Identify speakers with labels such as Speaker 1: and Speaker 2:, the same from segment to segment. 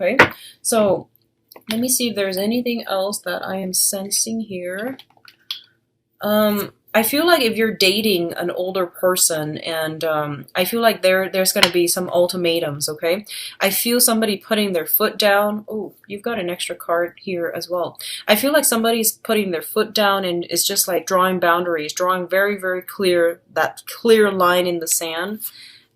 Speaker 1: okay? So let me see if there's anything else that I am sensing here. I feel like if you're dating an older person, and I feel like there's going to be some ultimatums, okay? I feel somebody putting their foot down. Oh, you've got an extra card here as well. I feel like somebody's putting their foot down and is just like drawing boundaries, drawing very, very clear, that clear line in the sand.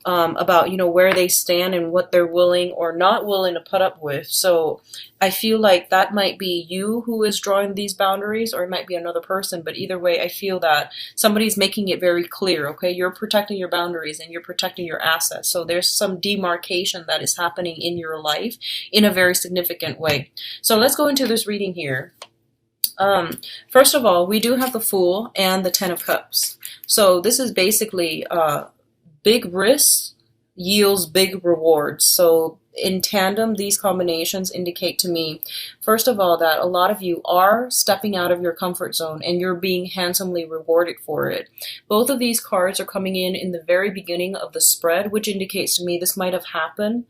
Speaker 1: About, you know, where they stand and what they're willing or not willing to put up with. So I feel like that might be you who is drawing these boundaries, or it might be another person. But either way, I feel that somebody's making it very clear, okay? You're protecting your boundaries and you're protecting your assets. So there's some demarcation that is happening in your life in a very significant way. So let's go into this reading here. First of all, we do have the Fool and the Ten of Cups. So this is basically big risks yields big rewards. So in tandem, these combinations indicate to me, first of all, that a lot of you are stepping out of your comfort zone and you're being handsomely rewarded for it. Both of these cards are coming in the very beginning of the spread, which indicates to me this might have happened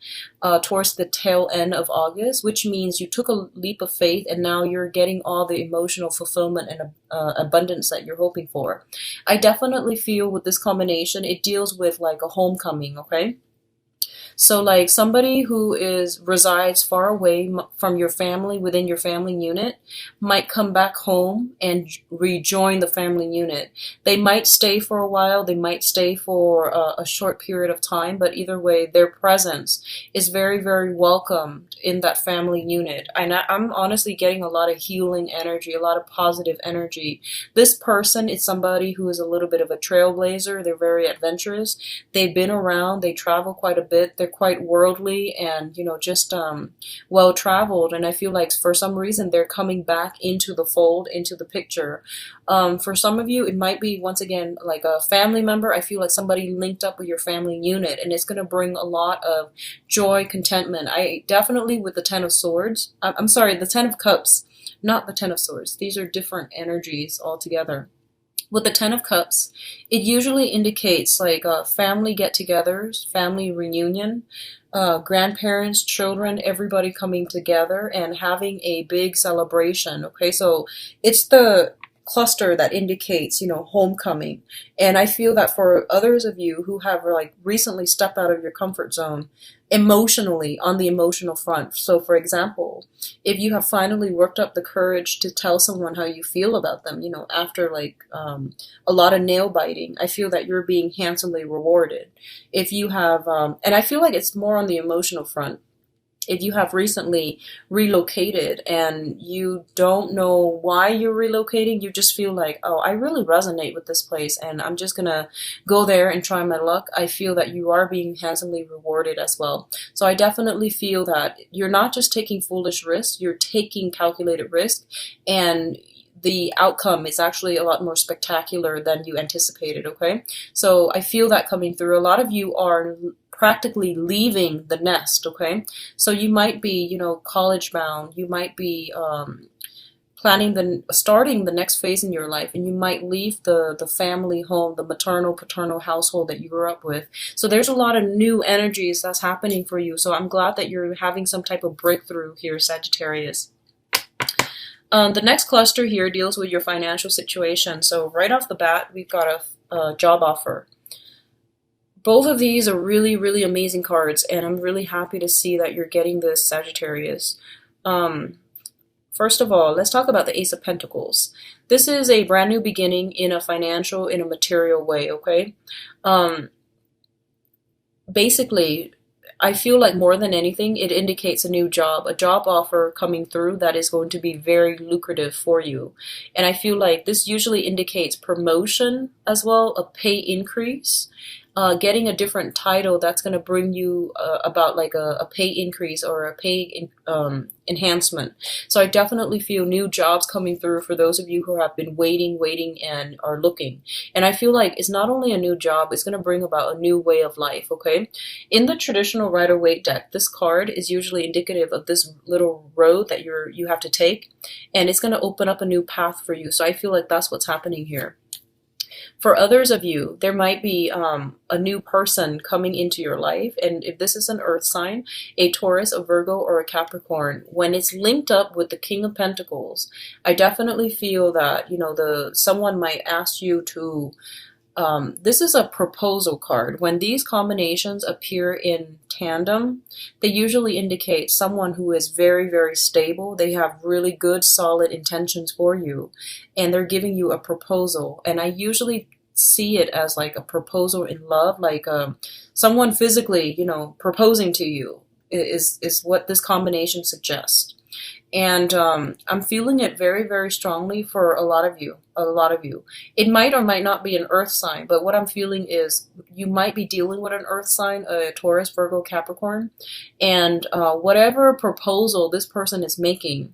Speaker 1: towards the tail end of August, which means you took a leap of faith and now you're getting all the emotional fulfillment and abundance that you're hoping for. I definitely feel with this combination, it deals with like a homecoming, okay? So like somebody who resides far away from your family, within your family unit, might come back home and rejoin the family unit. They might stay for a while, they might stay for a short period of time, but either way, their presence is very, very welcomed in that family unit. And I'm honestly getting a lot of healing energy, a lot of positive energy. This person is somebody who is a little bit of a trailblazer. They're very adventurous. They've been around, they travel quite a bit. They're quite worldly and, you know, just well traveled. And I feel like for some reason they're coming back into the fold, into the picture. For some of you, it might be, once again, like a family member. I feel like somebody linked up with your family unit, and it's going to bring a lot of joy, contentment. I definitely, with the Ten of Swords, I'm sorry, the Ten of Cups, not the Ten of Swords. These are different energies altogether. With the Ten of Cups, it usually indicates like family get-togethers, family reunion, grandparents, children, everybody coming together and having a big celebration. Okay, so it's the cluster that indicates, you know, homecoming. And I feel that for others of you who have like recently stepped out of your comfort zone emotionally, on the emotional front. So for example, if you have finally worked up the courage to tell someone how you feel about them, you know, after like a lot of nail biting, I feel that you're being handsomely rewarded. If you have, and I feel like it's more on the emotional front. If you have recently relocated and you don't know why you're relocating, you just feel like, oh, I really resonate with this place and I'm just going to go there and try my luck. I feel that you are being handsomely rewarded as well. So I definitely feel that you're not just taking foolish risks, you're taking calculated risk, and the outcome is actually a lot more spectacular than you anticipated, okay? So I feel that coming through. A lot of you are practically leaving the nest, okay? So you might be, you know, college bound. You might be starting the next phase in your life, and you might leave the family home, the maternal, paternal household that you grew up with. So there's a lot of new energies that's happening for you. So I'm glad that you're having some type of breakthrough here, Sagittarius. The next cluster here deals with your financial situation. So right off the bat, we've got a job offer. Both of these are really, really amazing cards, and I'm really happy to see that you're getting this, Sagittarius. First of all, let's talk about the Ace of Pentacles. This is a brand new beginning in a financial, in a material way, okay? Basically, I feel like more than anything, it indicates a new job, a job offer coming through that is going to be very lucrative for you. And I feel like this usually indicates promotion as well, a pay increase. Getting a different title that's going to bring you about like a pay increase or a pay enhancement. So I definitely feel new jobs coming through for those of you who have been waiting and are looking. And I feel like it's not only a new job, it's going to bring about a new way of life, okay? In the traditional Rider-Waite deck, this card is usually indicative of this little road that you have to take, and it's going to open up a new path for you. So I feel like that's what's happening here. For others of you, there might be a new person coming into your life. And if this is an earth sign, a Taurus, a Virgo, or a Capricorn, when it's linked up with the King of Pentacles, I definitely feel that, someone might ask you to, this is a proposal card. When these combinations appear in tandem, they usually indicate someone who is very, very stable. They have really good, solid intentions for you, and they're giving you a proposal. And I usually see it as like a proposal in love, like someone physically, proposing to you is what this combination suggests. And I'm feeling it very, very strongly for a lot of you. A lot of you. It might or might not be an earth sign, but what I'm feeling is you might be dealing with an earth sign, a Taurus, Virgo, Capricorn, and whatever proposal this person is making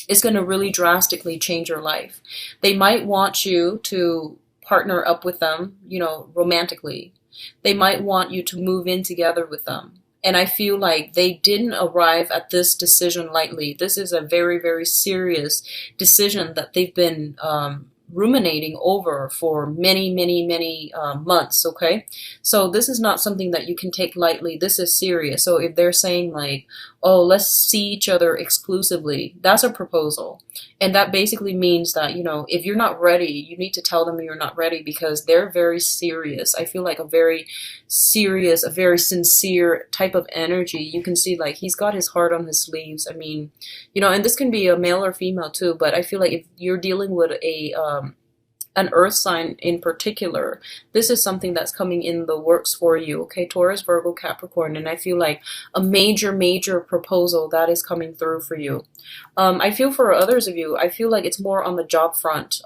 Speaker 1: is going to really drastically change your life. They might want you to partner up with them, romantically. They might want you to move in together with them. And I feel like they didn't arrive at this decision lightly. This is a very, very serious decision that they've been ruminating over for many, many, many months, okay? So this is not something that you can take lightly. This is serious. So if they're saying like, oh, let's see each other exclusively, that's a proposal. And that basically means that, if you're not ready, you need to tell them you're not ready, because they're very serious. I feel like a very serious, a very sincere type of energy. You can see like he's got his heart on his sleeves. I mean, and this can be a male or female too, but I feel like if you're dealing with an earth sign in particular, this is something that's coming in the works for you, okay? Taurus, Virgo, Capricorn, and I feel like a major, major proposal that is coming through for you. I feel for others of you, I feel like it's more on the job front.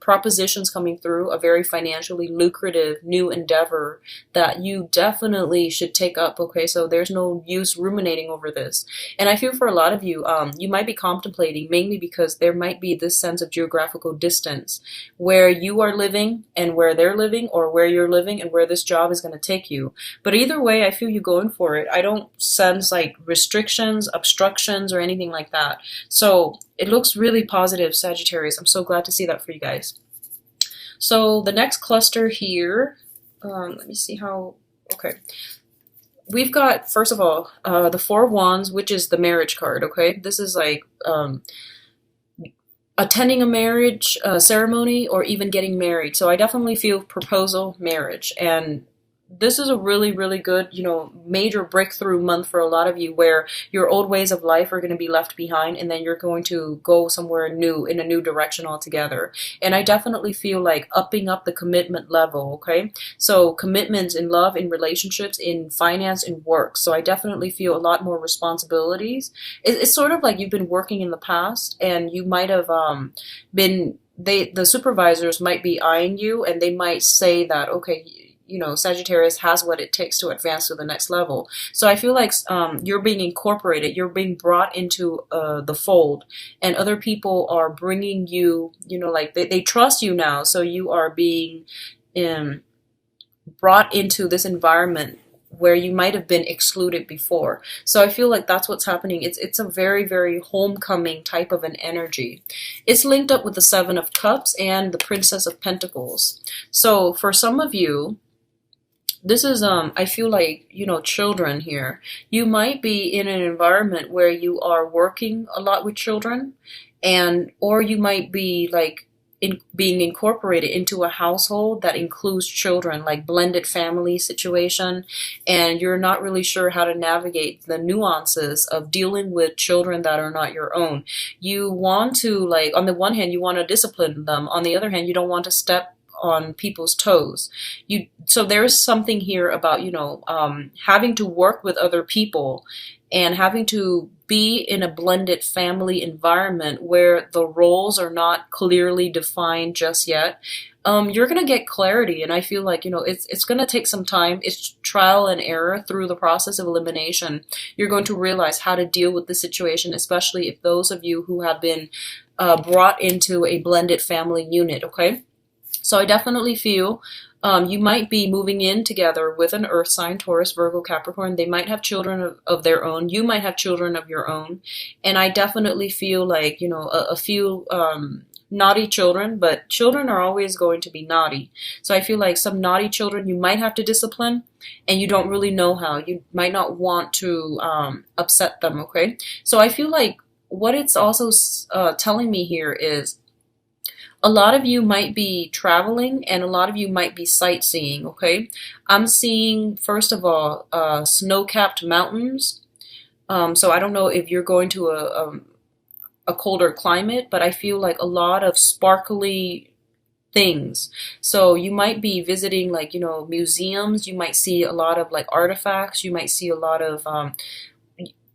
Speaker 1: Propositions coming through, a very financially lucrative new endeavor that you definitely should take up, okay? So there's no use ruminating over this. And I feel for a lot of you, you might be contemplating, mainly because there might be this sense of geographical distance where you are living and where they're living, or where you're living and where this job is going to take you. But either way, I feel you going for it. I don't sense like restrictions, obstructions, or anything like that. So it looks really positive, Sagittarius. I'm so glad to see that for you guys. So the next cluster here, let me see how, okay. We've got, first of all, the Four of Wands, which is the marriage card, okay? This is like attending a marriage ceremony, or even getting married. So I definitely feel proposal, marriage. And this is a really, really good, major breakthrough month for a lot of you, where your old ways of life are going to be left behind, and then you're going to go somewhere new, in a new direction altogether. And I definitely feel like upping up the commitment level, okay? So commitments in love, in relationships, in finance, in work. So I definitely feel a lot more responsibilities. It's sort of like you've been working in the past, and you might have the supervisors might be eyeing you, and they might say that, okay, Sagittarius has what it takes to advance to the next level. So I feel like you're being incorporated, you're being brought into the fold, and other people are bringing you, like they trust you now. So you are being brought into this environment where you might have been excluded before. So I feel like that's what's happening. It's a very, very homecoming type of an energy. It's linked up with the Seven of Cups and the Princess of Pentacles. So for some of you, this is, I feel like, children here. You might be in an environment where you are working a lot with children, or you might be like being incorporated into a household that includes children, like blended family situation, and you're not really sure how to navigate the nuances of dealing with children that are not your own. You want to, like, on the one hand, you want to discipline them. On the other hand, you don't want to step on people's toes. So there's something here about, having to work with other people and having to be in a blended family environment where the roles are not clearly defined just yet. You're going to get clarity, and I feel like, it's going to take some time. It's trial and error through the process of elimination. You're going to realize how to deal with the situation, especially if those of you who have been brought into a blended family unit, okay? So I definitely feel you might be moving in together with an earth sign, Taurus, Virgo, Capricorn. They might have children of their own. You might have children of your own. And I definitely feel like, a few naughty children, but children are always going to be naughty. So I feel like some naughty children you might have to discipline, and you don't really know how. You might not want to upset them, okay? So I feel like what it's also telling me here is a lot of you might be traveling and a lot of you might be sightseeing, okay? I'm seeing, first of all, snow-capped mountains. So I don't know if you're going to a colder climate, but I feel like a lot of sparkly things. So you might be visiting like, you know, museums. You might see a lot of like artifacts. You might see a lot of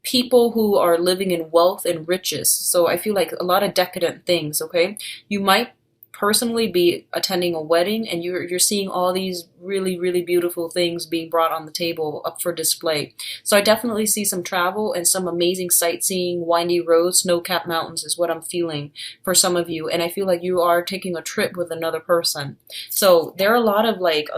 Speaker 1: people who are living in wealth and riches. So I feel like a lot of decadent things, okay? You might personally be attending a wedding and you're seeing all these really, really beautiful things being brought on the table up for display. So I definitely see some travel and some amazing sightseeing, windy roads, snow-capped mountains is what I'm feeling for some of you. And I feel like you are taking a trip with another person. So there are a lot of like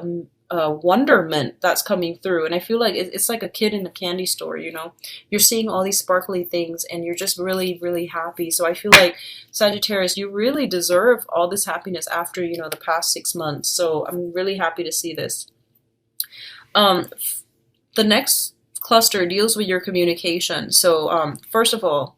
Speaker 1: wonderment that's coming through, and I feel like it's like a kid in a candy store, you know. You're seeing all these sparkly things and you're just really, really happy. So I feel like Sagittarius, you really deserve all this happiness after, you know, the past 6 months. So I'm really happy to see this. The next cluster deals with your communication. So first of all,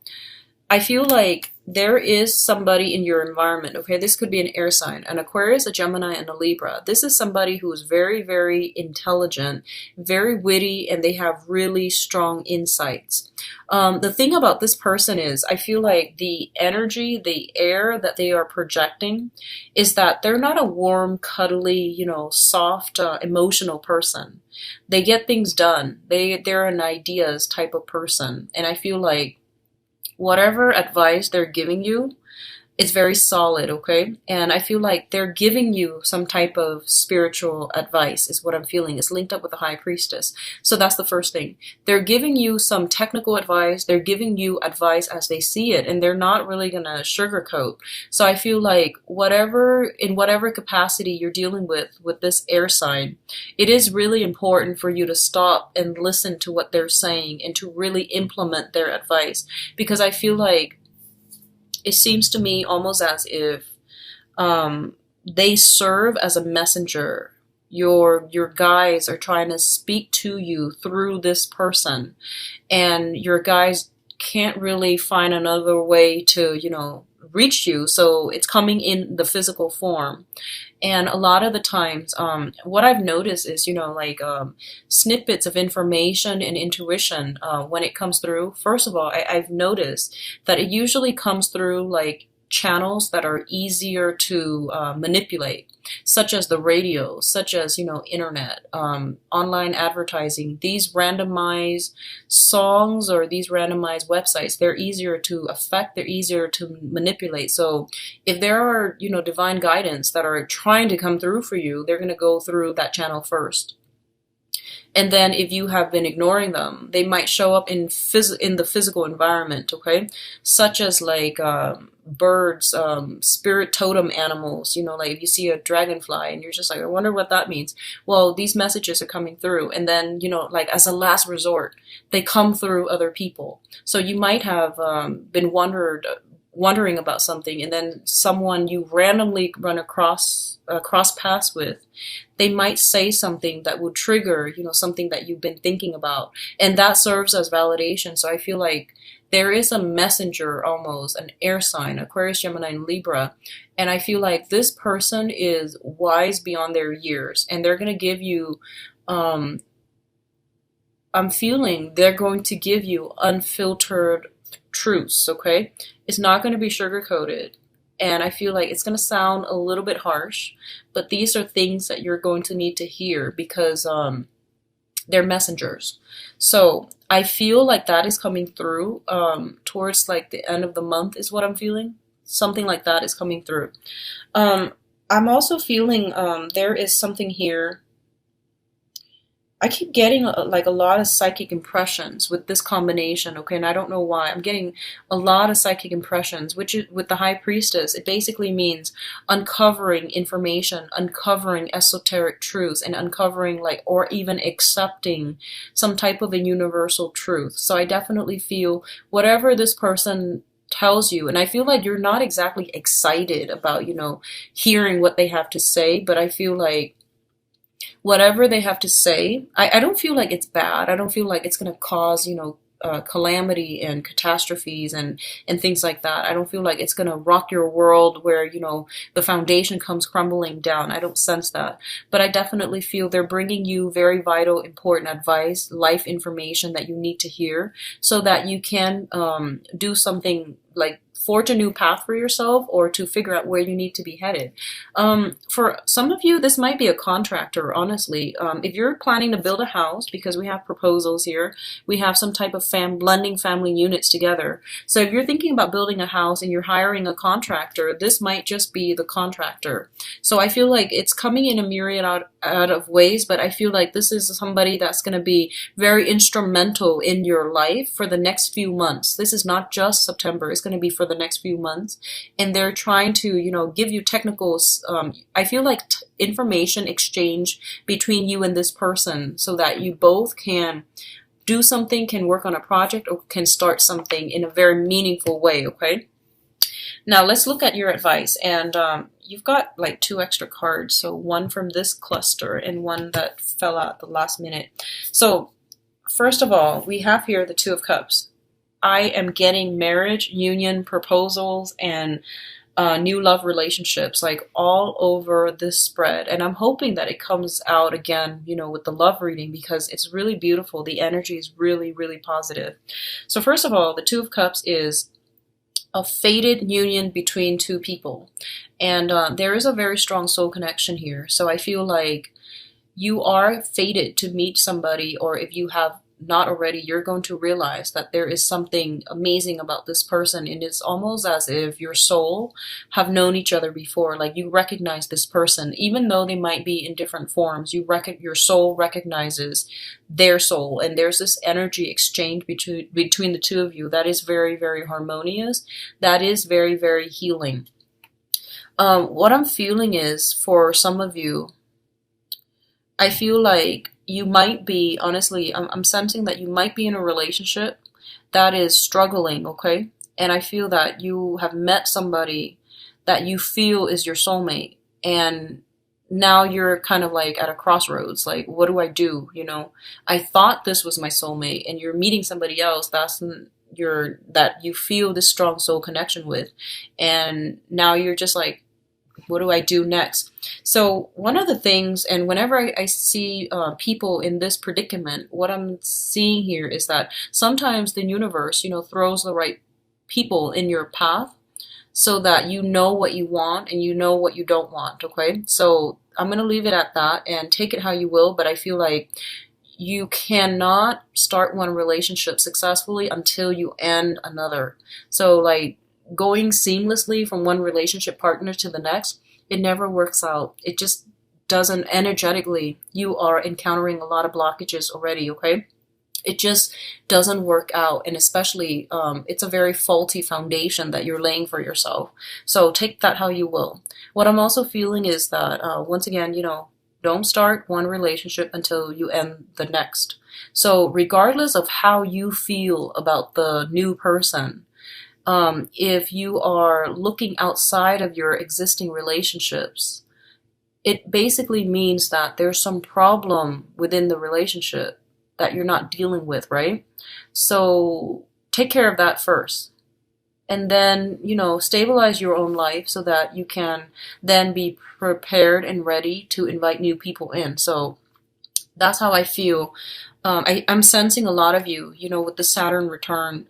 Speaker 1: I feel like there is somebody in your environment, okay? This could be an air sign, an Aquarius, a Gemini, and a Libra. This is somebody who is very, very intelligent, very witty, and they have really strong insights. The thing about this person is, I feel like the energy, the air that they are projecting is that they're not a warm, cuddly, you know, soft, emotional person. They get things done. They're an ideas type of person. And I feel like whatever advice they're giving you is very solid, okay? And I feel like they're giving you some type of spiritual advice is what I'm feeling. It's linked up with the High Priestess. So that's the first thing. They're giving you some technical advice. They're giving you advice as they see it, and they're not really going to sugarcoat. So I feel like in whatever capacity you're dealing with this air sign, it is really important for you to stop and listen to what they're saying and to really implement their advice. Because I feel like it seems to me almost as if they serve as a messenger. Your guides are trying to speak to you through this person, and your guides can't really find another way to, you know, reach you. So it's coming in the physical form. And a lot of the times, what I've noticed is, you know, like snippets of information and intuition when it comes through. First of all, I've noticed that it usually comes through like channels that are easier to manipulate, such as the radio, such as, you know, internet, online advertising. These randomized songs or these randomized websites, they're easier to affect, they're easier to manipulate. So if there are, you know, divine guidance that are trying to come through for you, they're going to go through that channel first. And then if you have been ignoring them, they might show up in the physical environment, okay? Such as like birds, spirit totem animals, you know, like if you see a dragonfly and you're just like, I wonder what that means. Well, these messages are coming through. And then, you know, like as a last resort, they come through other people. So you might have been wondering about something, and then someone you randomly run across paths with, they might say something that would trigger, you know, something that you've been thinking about, and that serves as validation. So I feel like there is a messenger, almost an air sign, Aquarius, Gemini, and Libra, and I feel like this person is wise beyond their years, and they're going to give you I'm feeling they're going to give you unfiltered truths, okay? It's not going to be sugar-coated. And I feel like it's going to sound a little bit harsh, but these are things that you're going to need to hear because they're messengers. So I feel like that is coming through towards like the end of the month is what I'm feeling. Something like that is coming through. I'm also feeling there is something here. I keep getting like a lot of psychic impressions with this combination, okay, and I don't know why. I'm getting a lot of psychic impressions, which is, with the High Priestess, it basically means uncovering information, uncovering esoteric truths, and uncovering like, or even accepting some type of a universal truth. So I definitely feel whatever this person tells you, and I feel like you're not exactly excited about, hearing what they have to say, but I feel like whatever they have to say, I don't feel like it's bad. I don't feel like it's going to cause, calamity and catastrophes and things like that. I don't feel like it's going to rock your world where, the foundation comes crumbling down. I don't sense that. But I definitely feel they're bringing you very vital, important advice, life information that you need to hear so that you can do something like forge a new path for yourself or to figure out where you need to be headed. For some of you, this might be a contractor, honestly. If you're planning to build a house, because we have proposals here, we have some type of blending family units together. So if you're thinking about building a house and you're hiring a contractor, this might just be the contractor. So I feel like it's coming in a myriad out of ways, but I feel like this is somebody that's going to be very instrumental in your life for the next few months. This is not just September. It's going to be for the next few months, and they're trying to give you technical I feel like information exchange between you and this person so that you both can do something, can work on a project, or can start something in a very meaningful way. Okay, now let's look at your advice, and you've got like 2 extra cards, so one from this cluster and one that fell out at the last minute. So first of all, we have here the 2 of Cups. I am getting marriage, union, proposals, and new love relationships like all over this spread. And I'm hoping that it comes out again, with the love reading, because it's really beautiful. The energy is really, really positive. So first of all, the 2 of Cups is a fated union between 2 people. And there is a very strong soul connection here. So I feel like you are fated to meet somebody, or if you have not already, you're going to realize that there is something amazing about this person, and it's almost as if your soul have known each other before. Like you recognize this person, even though they might be in different forms. Your soul recognizes their soul, and there's this energy exchange between the 2 of you that is very, very harmonious. That is very, very healing. What I'm feeling is, for some of you, I feel like you might be, honestly, I'm sensing that you might be in a relationship that is struggling, okay? And I feel that you have met somebody that you feel is your soulmate, and now you're kind of like at a crossroads, like, what do I do? I thought this was my soulmate, and you're meeting somebody else that you feel this strong soul connection with, and now you're just like, what do I do next? So one of the things, and whenever I see people in this predicament, what I'm seeing here is that sometimes the universe, throws the right people in your path so that you know what you want and you know what you don't want, okay? So I'm going to leave it at that and take it how you will, but I feel like you cannot start one relationship successfully until you end another. So like, going seamlessly from one relationship partner to the next, it never works out. It just doesn't. Energetically, you are encountering a lot of blockages already, okay? It just doesn't work out, and especially it's a very faulty foundation that you're laying for yourself. So take that how you will. What I'm also feeling is that, once again, don't start one relationship until you end the next. So regardless of how you feel about the new person, if you are looking outside of your existing relationships, it basically means that there's some problem within the relationship that you're not dealing with, right? So take care of that first. And then, stabilize your own life so that you can then be prepared and ready to invite new people in. So that's how I feel. I'm sensing a lot of you, with the Saturn return,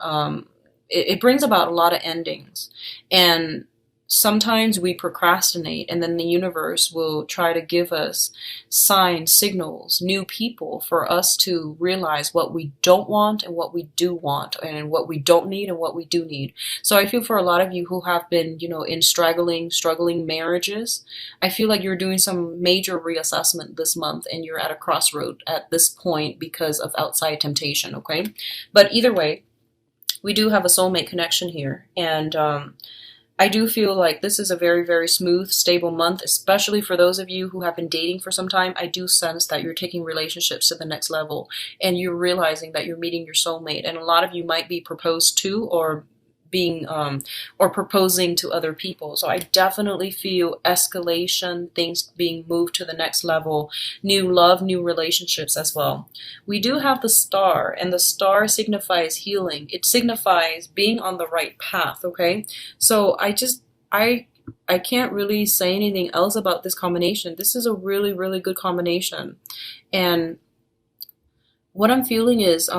Speaker 1: it brings about a lot of endings, and sometimes we procrastinate, and then the universe will try to give us signs, signals, new people for us to realize what we don't want and what we do want, and what we don't need and what we do need. So I feel for a lot of you who have been, in struggling marriages, I feel like you're doing some major reassessment this month, and you're at a crossroad at this point because of outside temptation, okay? But either way, we do have a soulmate connection here, and I do feel like this is a very, very smooth, stable month, especially for those of you who have been dating for some time. I do sense that you're taking relationships to the next level, and you're realizing that you're meeting your soulmate, and a lot of you might be proposed to or being or proposing to other people. So I definitely feel escalation, things being moved to the next level, new love, new relationships as well. We do have the star, and the star signifies healing. It signifies being on the right path, okay? So I can't really say anything else about this combination. This is a really, really good combination. And what I'm feeling is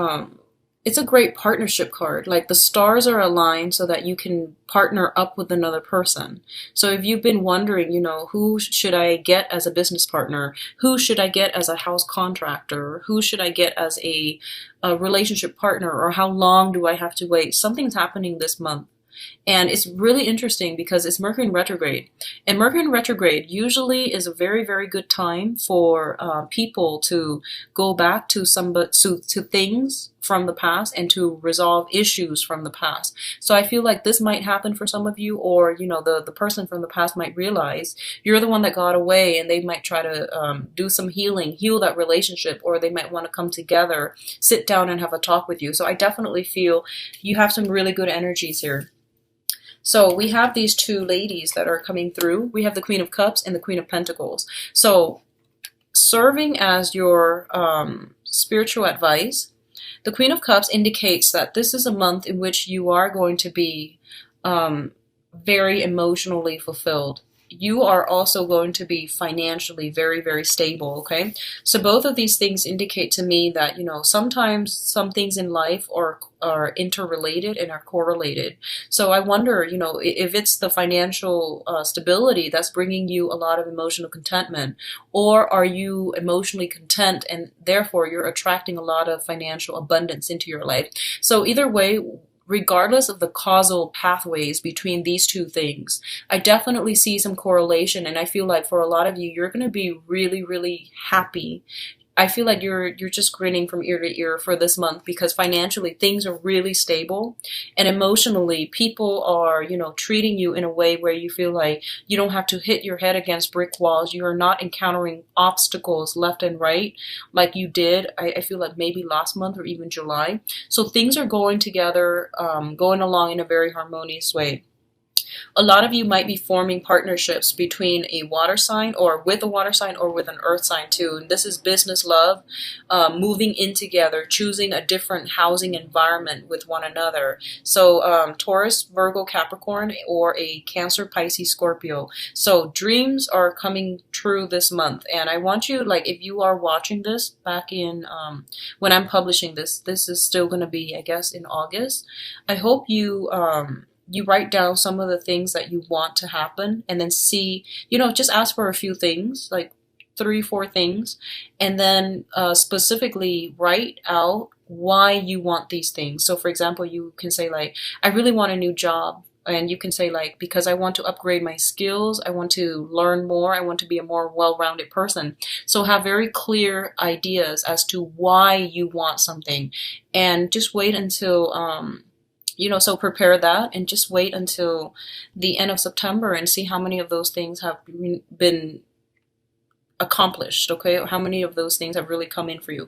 Speaker 1: it's a great partnership card. Like the stars are aligned so that you can partner up with another person. So if you've been wondering, who should I get as a business partner? Who should I get as a house contractor? Who should I get as a relationship partner? Or how long do I have to wait? Something's happening this month. And it's really interesting because it's Mercury in retrograde. And Mercury in retrograde usually is a very, very good time for people to go back to to things from the past and to resolve issues from the past. So I feel like this might happen for some of you, or the person from the past might realize you're the one that got away, and they might try to do some healing, heal that relationship, or they might want to come together, sit down and have a talk with you. So I definitely feel you have some really good energies here. So we have these two ladies that are coming through. We have the Queen of Cups and the Queen of Pentacles. So serving as your spiritual advice, the Queen of Cups indicates that this is a month in which you are going to be very emotionally fulfilled. You are also going to be financially very, very stable, okay? So both of these things indicate to me that, sometimes some things in life are interrelated and are correlated. So I wonder, if it's the financial stability that's bringing you a lot of emotional contentment, or are you emotionally content and therefore you're attracting a lot of financial abundance into your life? So either way, regardless of the causal pathways between these two things, I definitely see some correlation. And I feel like for a lot of you, you're going to be really, really happy. I feel like you're just grinning from ear to ear for this month because financially things are really stable, and emotionally people are, treating you in a way where you feel like you don't have to hit your head against brick walls. You are not encountering obstacles left and right like you did, I feel like maybe last month or even July. So things are going together, going along in a very harmonious way. A lot of you might be forming partnerships between a water sign, or with a water sign, or with an earth sign too. And this is business, love, moving in together, choosing a different housing environment with one another. So Taurus, Virgo, Capricorn, or a Cancer, Pisces, Scorpio. So dreams are coming true this month. And I want you, like, if you are watching this back in, when I'm publishing this is still going to be, I guess, in August. I hope you write down some of the things that you want to happen, and then see, just ask for a few things, like 3-4 things, and then specifically write out why you want these things. So for example, you can say like, I really want a new job. And you can say like, because I want to upgrade my skills, I want to learn more, I want to be a more well-rounded person. So have very clear ideas as to why you want something, and just wait until so prepare that and just wait until the end of September and see how many of those things have been accomplished, okay? How many of those things have really come in for you.